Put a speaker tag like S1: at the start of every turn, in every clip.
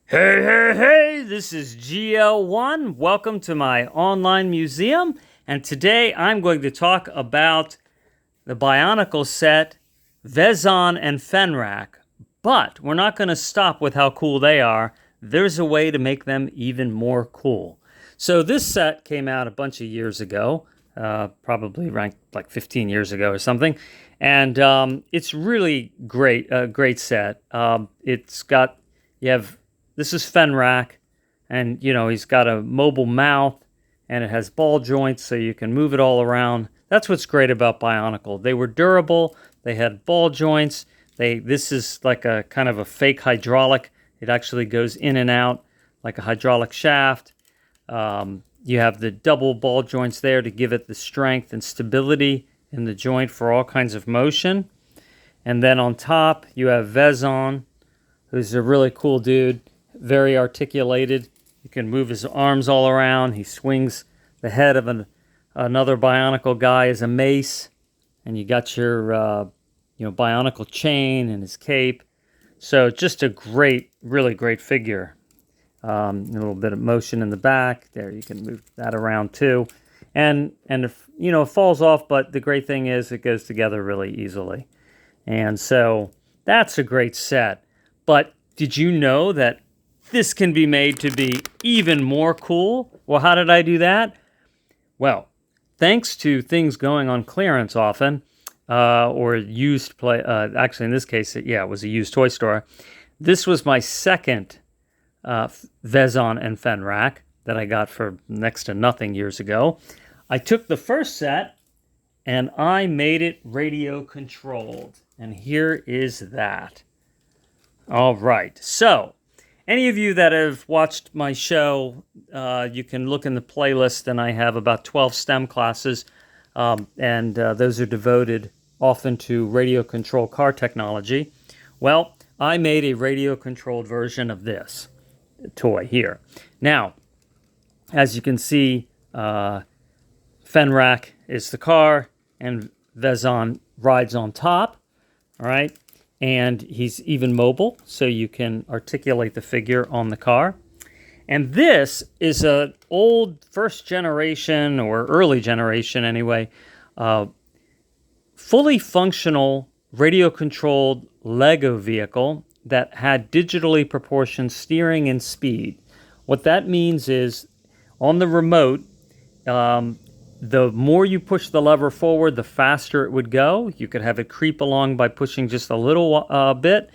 S1: Hey, hey, hey, this is GL1. Welcome to my online museum. And today I'm going to talk about the Bionicle set, Vezon and Fenrakk. But we're not going to stop with how cool they are. There's a way to make them even more cool. So this set came out a bunch of years ago, probably ranked like 15 years ago or something. And it's really great, great set. It's got, you have this is Fenrakk, and he's got a mobile mouth, and it has ball joints, so you can move it all around. That's what's great about Bionicle. They were durable. They had ball joints. This is like a kind of a fake hydraulic. It actually goes in and out like a hydraulic shaft. You have the double ball joints there to give it the strength and stability in the joint for all kinds of motion. And then on top, you have Vezon, who's a really cool dude. Very articulated. You can move his arms all around. He swings the head of another Bionicle guy as a mace, and you got your Bionicle chain and his cape. So just a great, really great figure. A little bit of motion in the back there. You can move that around too, and if it falls off, but the great thing is it goes together really easily, and so that's a great set. But did you know that this can be made to be even more cool? Well, how did I do that? Well, thanks to things going on clearance often, or used play. Actually, in this case, it was a used toy store. This was my second Vezon and Fenrakk that I got for next to nothing years ago. I took the first set and I made it radio controlled. And here is that. All right, so any of you that have watched my show, you can look in the playlist, and I have about 12 STEM classes, and those are devoted often to radio control car technology. Well, I made a radio controlled version of this toy here. Now, as you can see, Fenrakk is the car, and Vezon rides on top, all right? And he's even mobile, so you can articulate the figure on the car. And this is an old first generation, or early generation anyway, fully functional radio-controlled Lego vehicle that had digitally proportioned steering and speed. What that means is, on the remote, the more you push the lever forward, the faster it would go. You could have it creep along by pushing just a little bit,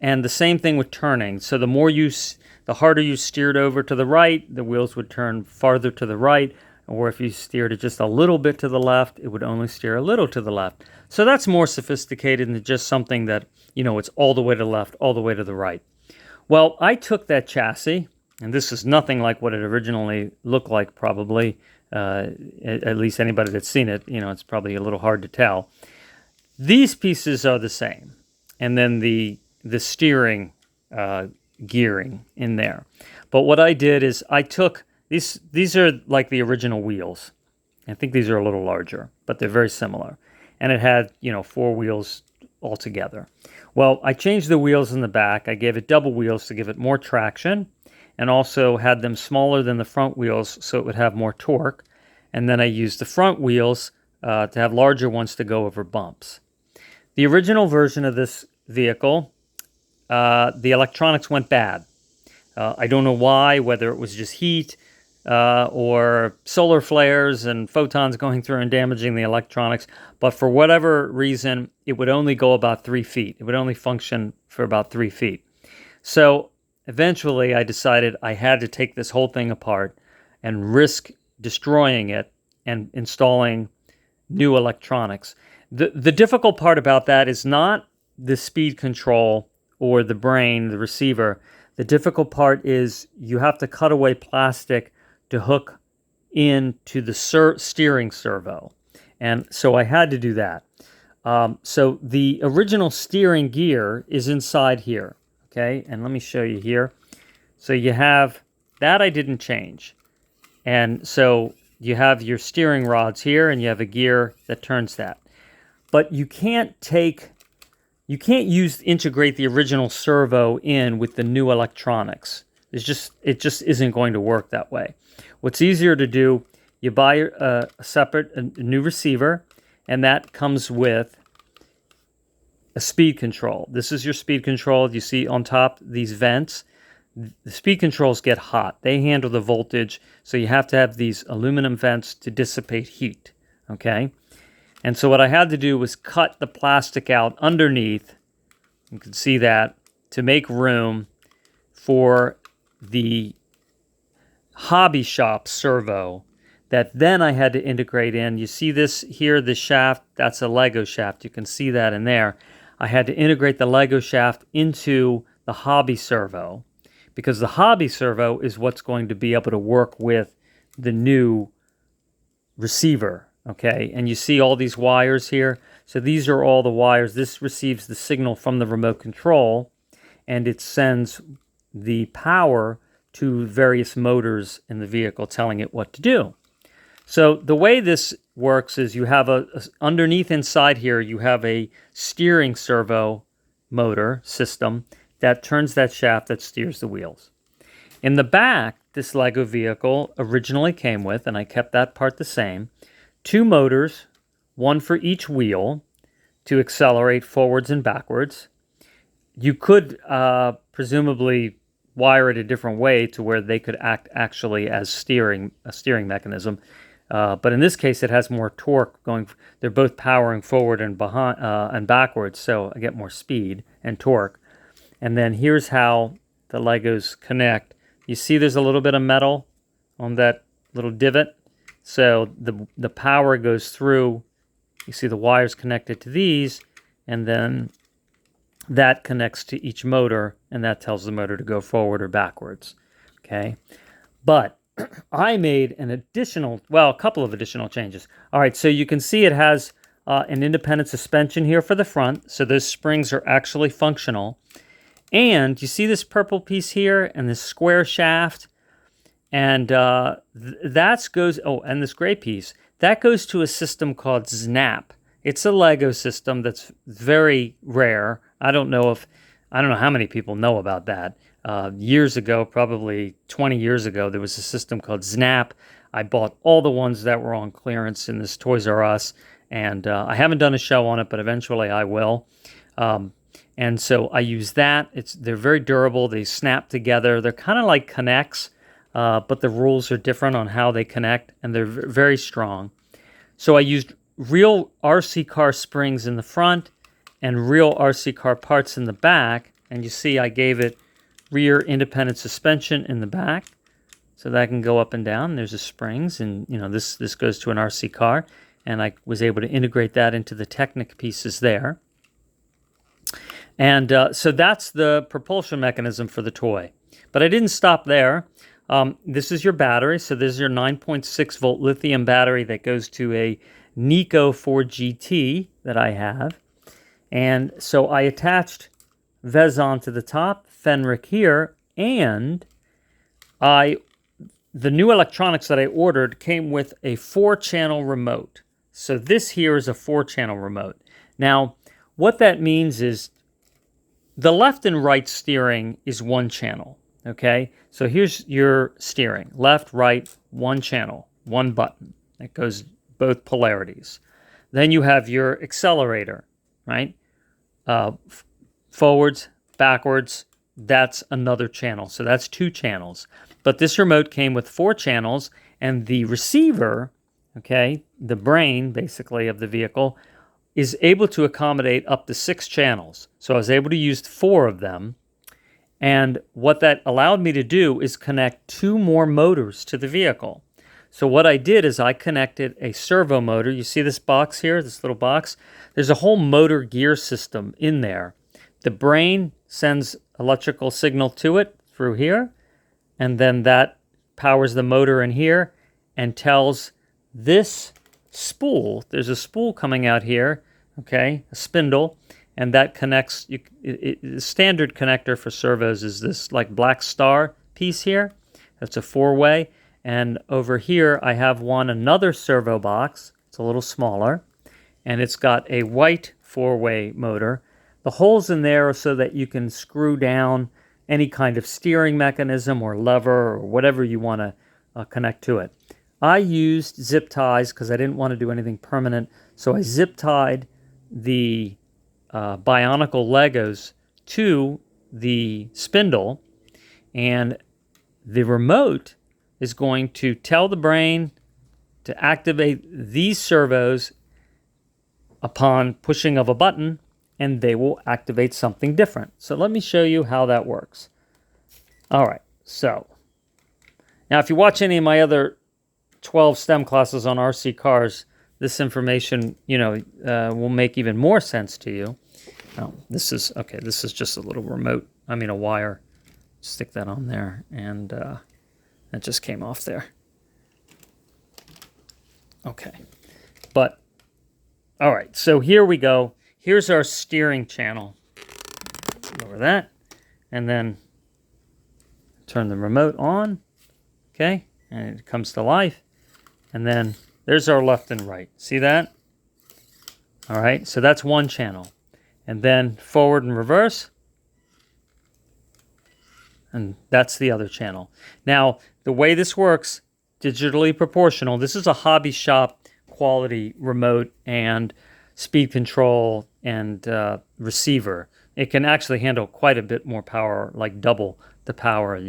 S1: and the same thing with turning. So the harder you steered over to the right, the wheels would turn farther to the right, or if you steered it just a little bit to the left, it would only steer a little to the left. So that's more sophisticated than just something that, it's all the way to the left, all the way to the right. Well, I took that chassis, and this is nothing like what it originally looked like, probably. At least anybody that's seen it, it's probably a little hard to tell. These pieces are the same, and then the steering gearing in there. But what I did is I took these are like the original wheels. I think these are a little larger, but they're very similar. And it had 4 wheels altogether. Well, I changed the wheels in the back. I gave it double wheels to give it more traction, and also had them smaller than the front wheels so it would have more torque. And then I used the front wheels to have larger ones to go over bumps. The original version of this vehicle, the electronics went bad. I don't know why, whether it was just heat or solar flares and photons going through and damaging the electronics, but for whatever reason, it would only go about 3 feet. It would only function for about 3 feet. So eventually, I decided I had to take this whole thing apart and risk destroying it and installing new electronics. The difficult part about that is not the speed control or the brain, the receiver. The difficult part is you have to cut away plastic to hook into the steering servo. And so I had to do that. So the original steering gear is inside here. Okay, and let me show you here. So you have that I didn't change. And so you have your steering rods here, and you have a gear that turns that. But you can't integrate the original servo in with the new electronics. it just isn't going to work that way. What's easier to do, you buy a new receiver, and that comes with a speed control. This is your speed control. You see on top these vents. The speed controls get hot. They handle the voltage, so you have to have these aluminum vents to dissipate heat, okay? And so what I had to do was cut the plastic out underneath, you can see that, to make room for the hobby shop servo that then I had to integrate in. You see this here, the shaft, that's a Lego shaft. You can see that in there. I had to integrate the Lego shaft into the hobby servo, because the hobby servo is what's going to be able to work with the new receiver, okay? And you see all these wires here? So these are all the wires. This receives the signal from the remote control, and it sends the power to various motors in the vehicle telling it what to do. So the way this works is you have underneath inside here, you have a steering servo motor system that turns that shaft that steers the wheels. In the back, this Lego vehicle originally came with, and I kept that part the same, 2 motors, one for each wheel to accelerate forwards and backwards. You could presumably wire it a different way to where they could act actually as a steering mechanism. But in this case, it has more torque going. They're both powering forward and behind and backwards, so I get more speed and torque. And then here's how the Legos connect. You see there's a little bit of metal on that little divot. So the power goes through. You see the wires connected to these, and then that connects to each motor, and that tells the motor to go forward or backwards. Okay? But I made a couple of additional changes. All right, so you can see it has an independent suspension here for the front, so those springs are actually functional. And you see this purple piece here and this square shaft, and and this gray piece, that goes to a system called Snap. It's a Lego system that's very rare. I don't know how many people know about that. Years ago, probably 20 years ago, there was a system called Snap. I bought all the ones that were on clearance in this Toys R Us, and I haven't done a show on it, but eventually I will. And so I use that. They're very durable. They snap together. They're kind of like Connects, but the rules are different on how they connect, and they're very strong. So I used real RC car springs in the front and real RC car parts in the back, and you see I gave it rear independent suspension in the back, so that can go up and down. There's the springs, and this goes to an RC car, and I was able to integrate that into the Technic pieces there. And so that's the propulsion mechanism for the toy. But I didn't stop there. This is your battery. So this is your 9.6 volt lithium battery that goes to a Nico 4GT that I have. And so I attached Vezon to the top, Fenrakk here, and the new electronics that I ordered came with a 4-channel remote. So this here is a 4-channel remote. Now, what that means is the left and right steering is 1 channel, okay? So here's your steering. Left, right, 1 channel, 1 button. That goes both polarities. Then you have your accelerator, right? Forwards, backwards, that's another channel. So that's 2 channels. But this remote came with 4 channels, and the receiver, okay, the brain, basically, of the vehicle, is able to accommodate up to 6 channels. So I was able to use 4 of them. And what that allowed me to do is connect 2 more motors to the vehicle. So what I did is I connected a servo motor. You see this box here, this little box? There's a whole motor gear system in there. The brain sends electrical signal to it through here, and then that powers the motor in here and tells this spool, there's a spool coming out here, okay, a spindle, and that connects, the standard connector for servos is this like black star piece here. That's a 4-way. And over here I have another servo box. It's a little smaller, and it's got a white 4-way motor. The holes in there are so that you can screw down any kind of steering mechanism or lever or whatever you want to connect to it. I used zip ties because I didn't want to do anything permanent, so I zip tied the Bionicle Legos to the spindle, and the remote is going to tell the brain to activate these servos upon pushing of a button, and they will activate something different. So let me show you how that works. All right, so now if you watch any of my other 12 STEM classes on RC cars, this information, will make even more sense to you. Oh, this is just a little remote, a wire. Stick that on there, and that just came off there. Okay, but all right, so here we go. Here's our steering channel. Lower that, and then turn the remote on. Okay, and it comes to life, and then there's our left and right. See that? All right, so that's one channel, and then forward and reverse, and that's the other channel. Now, the way this works, digitally proportional. This is a hobby shop quality remote and speed control and receiver. It can actually handle quite a bit more power, like double the power.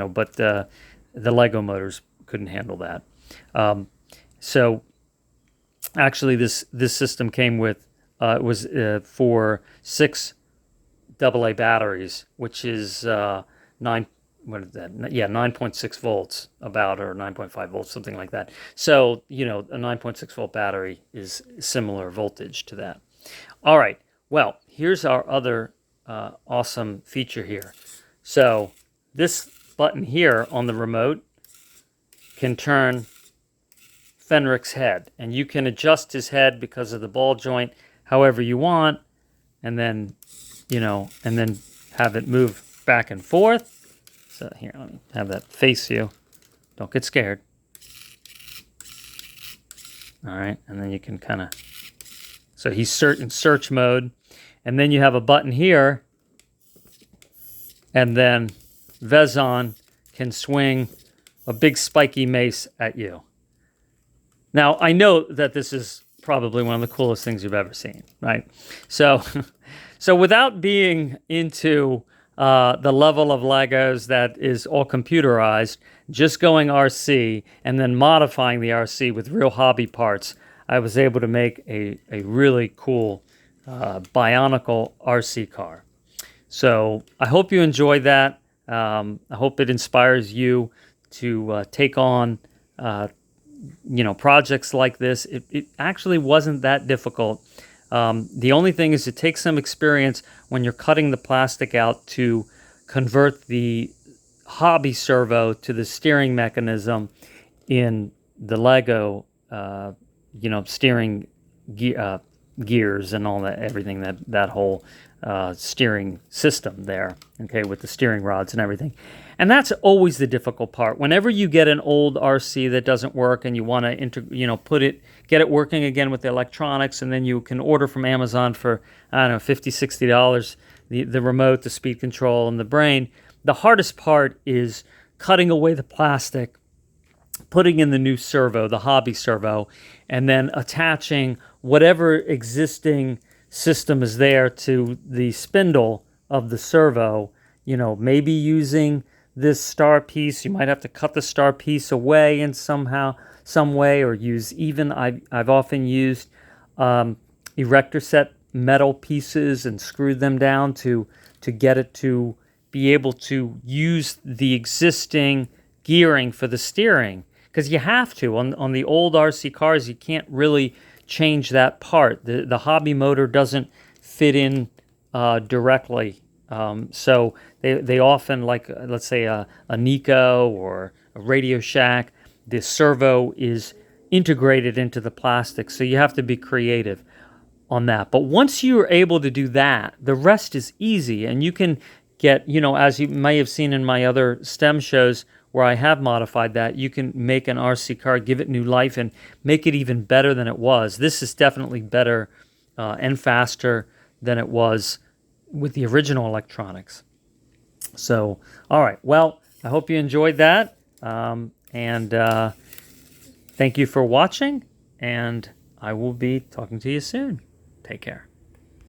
S1: But the Lego motors couldn't handle that. So actually, this system came with it was for 6 AA batteries, which is 9.6 volts about, or 9.5 volts, something like that. So, a 9.6 volt battery is similar voltage to that. All right, well, here's our other awesome feature here. So this button here on the remote can turn Fenrak's head, and you can adjust his head because of the ball joint however you want, and then, and then have it move back and forth. So here, let me have that face you. Don't get scared. All right, and then you can kind of, so he's in search mode, and then you have a button here, and then Vezon can swing a big spiky mace at you. Now, I know that this is probably one of the coolest things you've ever seen, right? So, so without being into the level of Legos that is all computerized, just going RC and then modifying the RC with real hobby parts, I was able to make a really cool Bionicle RC car. So I hope you enjoyed that. I hope it inspires you to take on projects like this. It actually wasn't that difficult. The only thing is it takes some experience when you're cutting the plastic out to convert the hobby servo to the steering mechanism in the Lego, steering gears and all that, everything, that whole steering system there, okay, with the steering rods and everything. And that's always the difficult part. Whenever you get an old RC that doesn't work and you want to get it working again with the electronics, and then you can order from Amazon for, I don't know, $50, $60, the remote, the speed control, and the brain. The hardest part is cutting away the plastic, putting in the new servo, the hobby servo, and then attaching whatever existing system is there to the spindle of the servo, maybe using this star piece. You might have to cut the star piece away in some way, or use I've often used erector set metal pieces and screwed them down to get it to be able to use the existing gearing for the steering, because you have to. On the old RC cars, you can't really change that part. The hobby motor doesn't fit in directly. So they often, like, let's say a Nico or a Radio Shack, the servo is integrated into the plastic, so you have to be creative on that. But once you're able to do that, the rest is easy, and you can get, as you may have seen in my other STEM shows where I have modified that, you can make an RC car, give it new life, and make it even better than it was. This is definitely better and faster than it was with the original electronics. So, all right. Well, I hope you enjoyed that. And thank you for watching. And I will be talking to you soon. Take care.